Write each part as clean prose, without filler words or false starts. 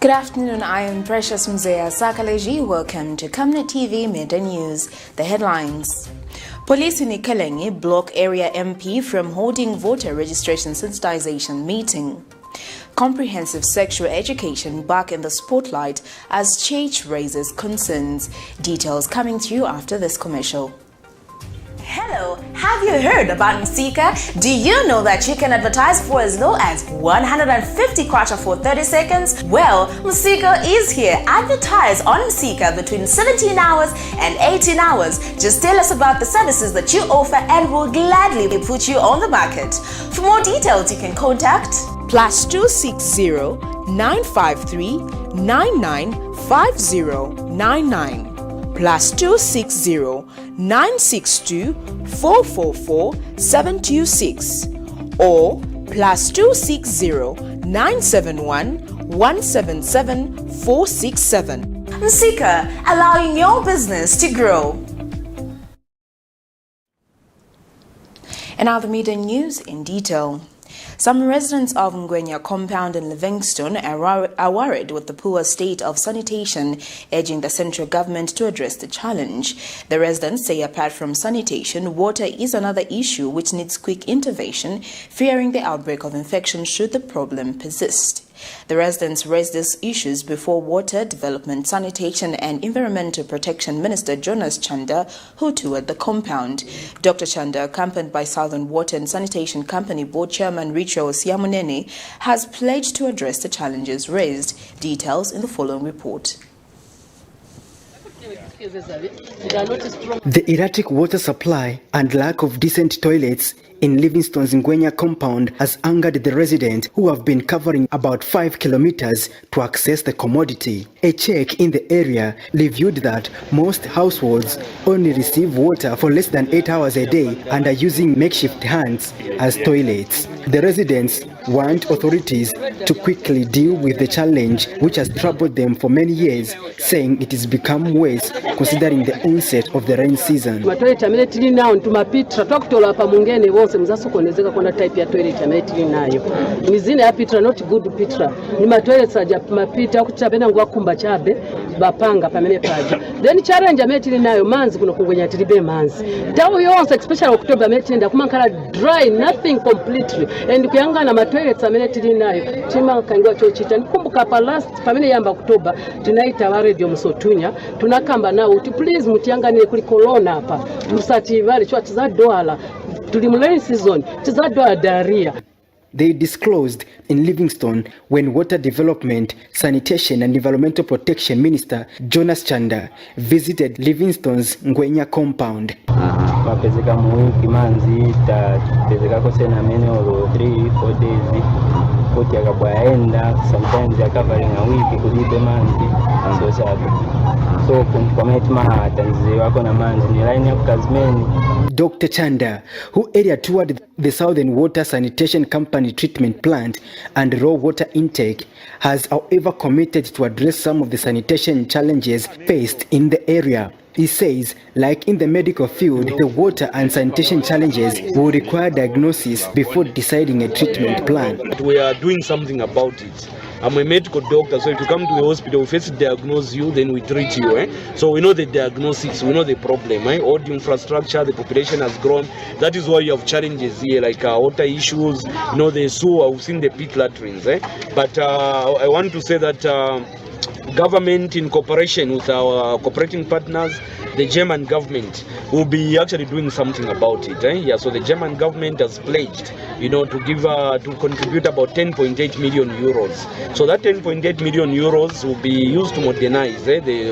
Good afternoon, I am Precious Mzea Sakaleji. Welcome to Camnet TV Midday News. The headlines. Police in IKELENGI block area MP from holding voter registration sensitization meeting. Comprehensive sexual education back in the spotlight as church raises concerns. Details coming to you after this commercial. Hello, have you heard about Msika? Do you know that you can advertise for as low as 150 kwacha for 30 seconds? Well, Msika is here. Advertise on Msika between 17 hours and 18 hours. Just tell us about the services that you offer and we'll gladly put you on the market. For more details, you can contact +260 953 995099. +260 962 444 726 or +260 971 177 467. Msika, allowing your business to grow. And now the media news in detail. Some residents of Ngwenya compound in Livingstone are worried with the poor state of sanitation, urging the central government to address the challenge. The residents say apart from sanitation, water is another issue which needs quick intervention, fearing the outbreak of infection should the problem persist. The residents raised these issues before Water Development, Sanitation and Environmental Protection Minister Jonas Chanda, who toured the compound. Dr. Chanda, accompanied by Southern Water and Sanitation Company Board Chairman Richo Siamunene, has pledged to address the challenges raised. Details in the following report. The erratic water supply and lack of decent toilets in Livingstone's Ngwenya compound has angered the residents who have been covering about 5 kilometers to access the commodity. A check in the area revealed that most households only receive water for less than 8 hours a day and are using makeshift hands as toilets. The residents want authorities to quickly deal with the challenge which has troubled them for many years, saying it has become worse considering the onset of the rain season. mzasokonezeka kuna type ya toilet ametili nayo mizine ya pitra not good pitra ni matoilet saja mapita kuchapenda ngwa kumba chabe bapanga pamene paja then challenge ametili nayo manzi kuno kungwenya tilibe manzi tawo yonse especially October ametili nda kumankala dry nothing completely and kuyangana matoilet ametili nayo chima kangwa chochita nikumbuka pa last pamene yamba October tunaita wa radio msotunya tunakamba nao uti please mutianganire kuli corona hapa musati vale chwa tizadwala. They disclosed in Livingstone when Water Development, Sanitation and Environmental Protection Minister Jonas Chanda visited Livingstone's Ngwenya compound. Mapezeka mwiki manzi pezeka kosena mene oro 3-4 days koti akabaenda sometimes covering a week kulibe manzi so sabe so kumkometma tanzi wako na manzi ni line up kazmeni. Dr. Chanda, who area toured the Southern Water Sanitation Company treatment plant and raw water intake, has however committed to address some of the sanitation challenges faced in the area. He says, like in the medical field, the water and sanitation challenges will require diagnosis before deciding a treatment plan. We are doing something about it. I'm a medical doctor, so if you come to the hospital, we first diagnose you, then we treat you. So we know the diagnosis, we know the problem. All the infrastructure, the population has grown. That is why you have challenges here, like water issues, the sewer, we've seen the pit latrines. But I want to say that government, in cooperation with our cooperating partners, the German government will be actually doing something about it. Yeah, so the German government has pledged, to give to contribute about 10.8 million euros. So that 10.8 million euros will be used to modernize the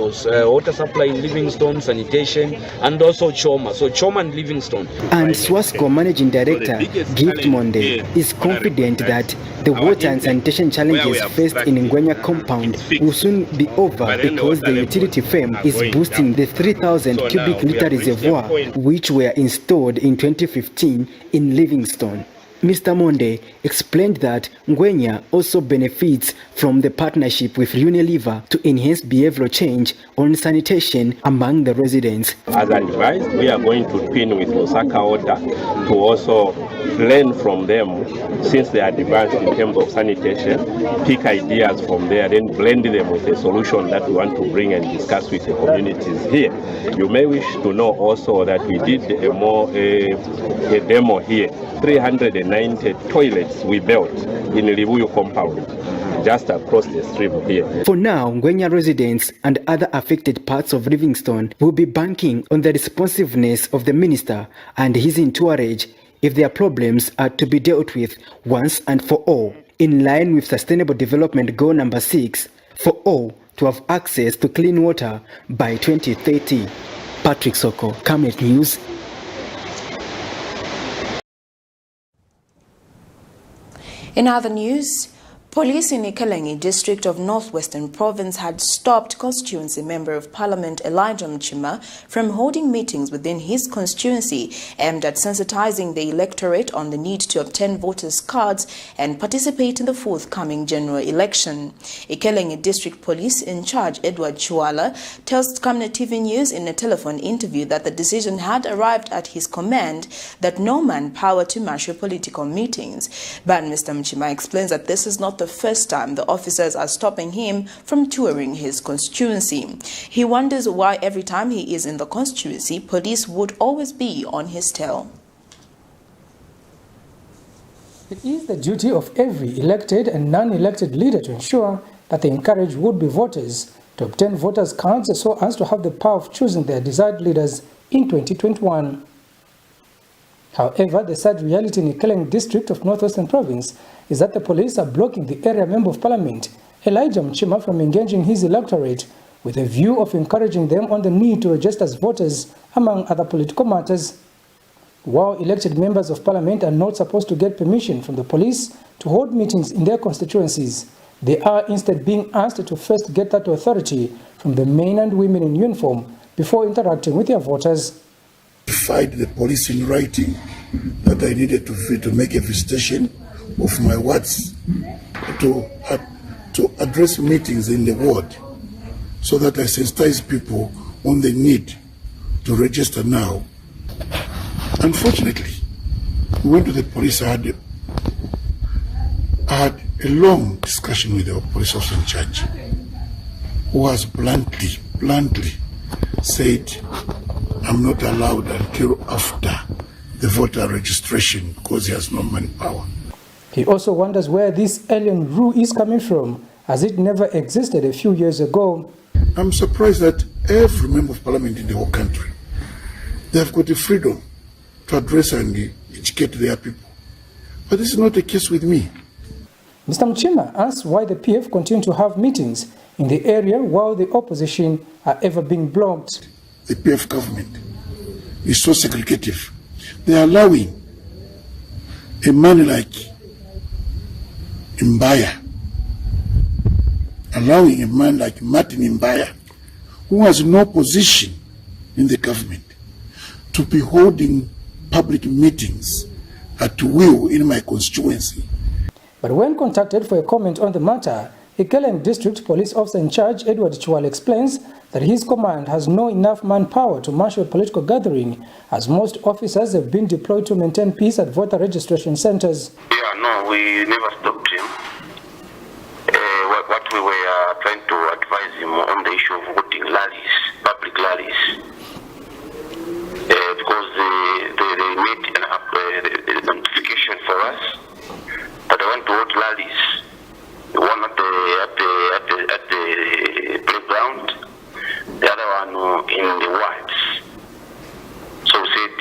water supply in Livingstone, sanitation, and also Choma. So Choma and Livingstone. And Swasco Managing Director Gift Monde is confident that the water and sanitation challenges faced in Ngwenya compound will soon be over because the utility firm is boosting the 3,000 cubic litre reservoir which were installed in 2015 in Livingstone. Mr. Monde explained that Ngwenya also benefits from the partnership with Unilever to enhance behavioral change on sanitation among the residents. As advised, we are going to twin with Osaka Water to also learn from them, since they are advanced in terms of sanitation, pick ideas from there, then blend them with a solution that we want to bring and discuss with the communities here. You may wish to know also that we did a demo here. 390 toilets we built in Libuyu compound, just across the stream here. For now, Ngwenya residents and other affected parts of Livingstone will be banking on the responsiveness of the minister and his entourage if their problems are to be dealt with once and for all, in line with Sustainable Development Goal number 6, for all to have access to clean water by 2030. Patrick Soko, Camnet News. In other news, police in IKELENGI district of Northwestern Province had stopped constituency Member of Parliament Elijah Mchima from holding meetings within his constituency aimed at sensitizing the electorate on the need to obtain voters' cards and participate in the forthcoming general election. IKELENGI District Police in charge Edward Chuala tells Camnet TV News in a telephone interview that the decision had arrived at his command that no manpower to marshal political meetings. But Mr. Mchima explains that this is not the first time the officers are stopping him from touring his constituency. He wonders why every time he is in the constituency, police would always be on his tail. It is the duty of every elected and non-elected leader to ensure that they encourage would-be voters to obtain voters' cards so as to have the power of choosing their desired leaders in 2021. However, the sad reality in IKELENGI district of Northwestern Province is that the police are blocking the area Member of Parliament, Elijah Mchima, from engaging his electorate with a view of encouraging them on the need to register as voters, among other political matters. While elected members of Parliament are not supposed to get permission from the police to hold meetings in their constituencies, they are instead being asked to first get that authority from the men and women in uniform before interacting with their voters. Notified the police in writing that I needed to make a visitation of my wards to address meetings in the ward, so that I sensitize people on the need to register now. Unfortunately, we went to the police. I had a long discussion with the police officer in charge, who has bluntly said, I'm not allowed until after the voter registration because he has no manpower. He also wonders where this alien rule is coming from, as it never existed a few years ago. I'm surprised that every member of parliament in the whole country, they have got the freedom to address and educate their people. But this is not the case with me. Mr. Mchima asks why the PF continue to have meetings in the area while the opposition are ever being blocked. The PF government is so segregative. They are allowing a man like Mbaya, allowing a man like Martin Mbaya, who has no position in the government, to be holding public meetings at will in my constituency. But when contacted for a comment on the matter, IKELENGI District Police Officer in charge Edward Chuala explains that his command has no enough manpower to marshal a political gathering, as most officers have been deployed to maintain peace at voter registration centers. Yeah, no, we never stopped him. What we were trying to advise him on the issue of voting rallies, public rallies, because they made a notification for us that they want to hold rallies. One at the playground, the other one in the wards. So we said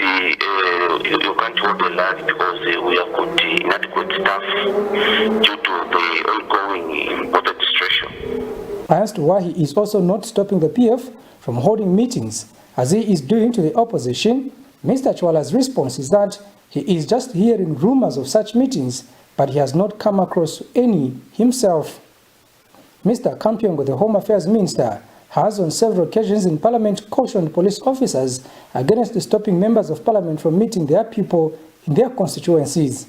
you can't hold the rally because we have got inadequate staff due to the ongoing voter registration. Asked why he is also not stopping the PF from holding meetings, as he is doing to the opposition, Mr. Chuala's response is that he is just hearing rumors of such meetings, but he has not come across any himself. Mr. Kampyongo, the Home Affairs Minister, has on several occasions in Parliament cautioned police officers against stopping members of Parliament from meeting their people in their constituencies.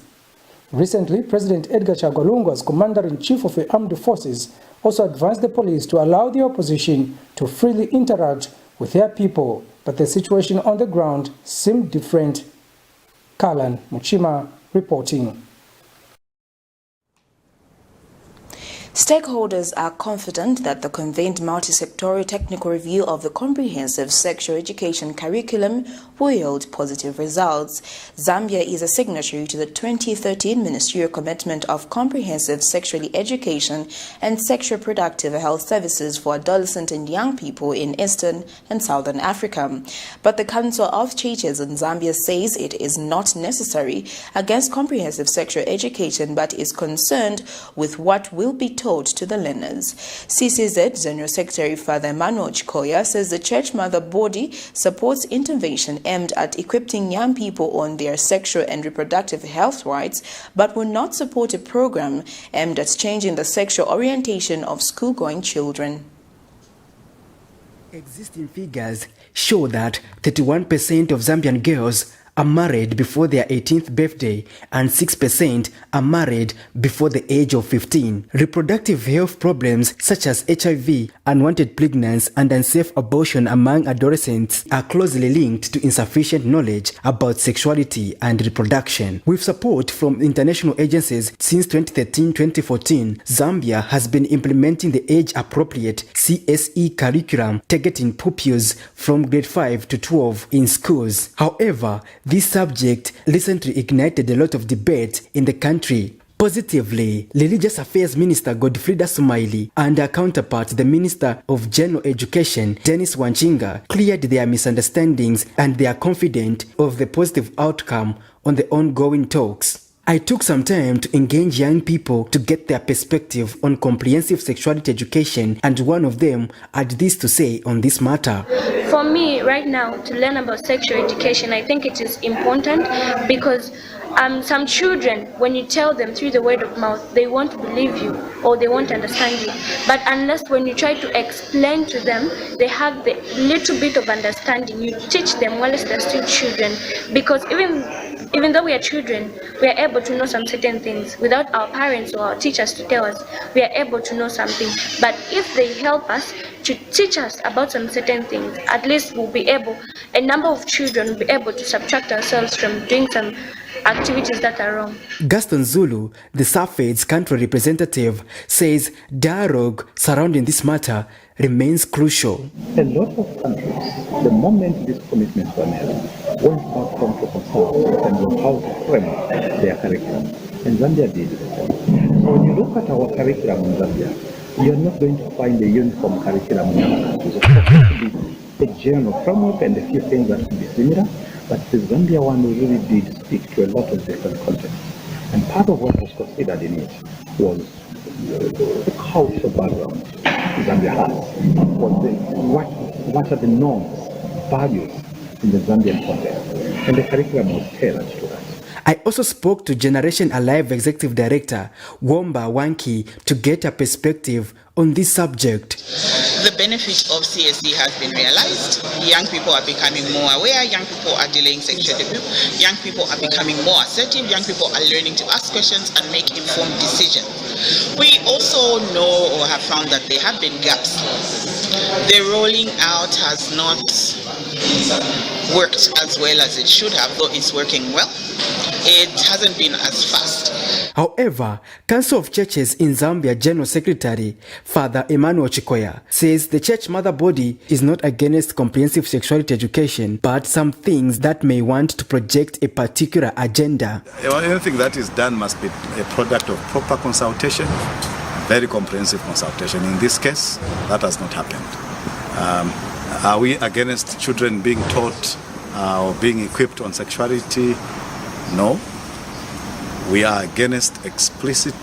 Recently, President Edgar Chagwa Lungu, as Commander-in-Chief of the Armed Forces, also advised the police to allow the opposition to freely interact with their people, but the situation on the ground seemed different. Kalan Muchima reporting. Stakeholders are confident that the convened multi-sectoral technical review of the comprehensive sexual education curriculum will yield positive results. Zambia is a signatory to the 2013 ministerial commitment of comprehensive sexual education and sexual productive health services for adolescent and young people in Eastern and Southern Africa. But the Council of Churches in Zambia says it is not necessary against comprehensive sexual education, but is concerned with what will be taught to the learners. CCZ General Secretary Father Emmanuel Chikoya says the church mother body supports intervention aimed at equipping young people on their sexual and reproductive health rights, but will not support a program aimed at changing the sexual orientation of school-going children. Existing figures show that 31% of Zambian girls are married before their 18th birthday and 6% are married before the age of 15. Reproductive health problems such as HIV, unwanted pregnancy and unsafe abortion among adolescents are closely linked to insufficient knowledge about sexuality and reproduction. With support from international agencies since 2013-2014, Zambia has been implementing the age-appropriate CSE curriculum targeting pupils from grade 5 to 12 in schools. However, this subject recently ignited a lot of debate in the country. Positively, Religious Affairs Minister Godfrida Sumaili and her counterpart, the Minister of General Education, Dennis Wanchinga, cleared their misunderstandings and they are confident of the positive outcome on the ongoing talks. I took some time to engage young people to get their perspective on comprehensive sexuality education, and one of them had this to say on this matter. For me, right now, to learn about sexual education, I think it is important because some children, when you tell them through the word of mouth, they won't believe you or they won't understand you. But unless when you try to explain to them, they have the little bit of understanding, you teach them whilst they're still children. Because even though we are children, we are able to know some certain things. Without our parents or our teachers to tell us, we are able to know something. But if they help us to teach us about some certain things, at least we'll be able, a number of children will be able to subtract ourselves from doing some activities that are wrong. Gaston Zulu, the SAFED's country representative, says dialogue surrounding this matter remains crucial. A lot of countries, the moment these commitments were made, went back home to consult in terms of how to frame their curriculum. And Zambia did the same. So when you look at our curriculum in Zambia, you're not going to find a uniform curriculum in other countries. Of course, there should be a general framework and a few things that should be similar, but the Zambia one really did speak to a lot of different contexts. And part of what was considered in it was the cultural background Zambia has. What are the norms, values in the Zambian context? And the curriculum was tailored to that. I also spoke to Generation Alive Executive Director Womba Wanki to get a perspective on this subject. The benefit of CSE has been realized. Young people are becoming more aware, young people are delaying sexual debut, young people are becoming more assertive, young people are learning to ask questions and make informed decisions. We also know or have found that there have been gaps. The rolling out has not worked as well as it should have, though it's working well. It hasn't been as fast. However, Council of Churches in Zambia General Secretary Father Emmanuel Chikoya says the church mother body is not against comprehensive sexuality education, but some things that may want to project a particular agenda. Anything that is done must be a product of proper consultation, very comprehensive consultation. In this case, that has not happened. Are we against children being taught or being equipped on sexuality? No. We are against explicit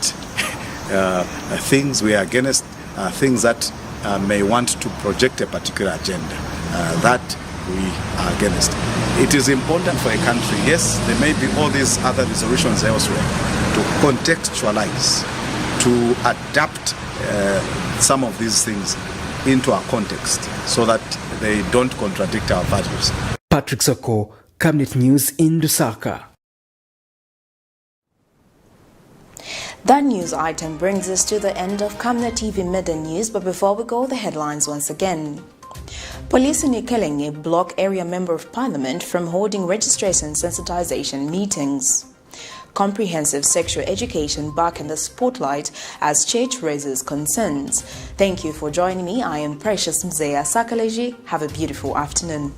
things. We are against things that may want to project a particular agenda. That we are against. It is important for a country, yes, there may be all these other resolutions elsewhere, to contextualize, to adapt some of these things into our context so that they don't contradict our values. Patrick Soko, Camnet News in Lusaka. That news item brings us to the end of Camnet TV Midday News, but before we go, the headlines once again. Police in IKELENGI block area member of parliament from holding registration sensitization meetings. Comprehensive sexual education back in the spotlight as church raises concerns. Thank you for joining me. I am Precious Mzeya Sakaleji. Have a beautiful afternoon.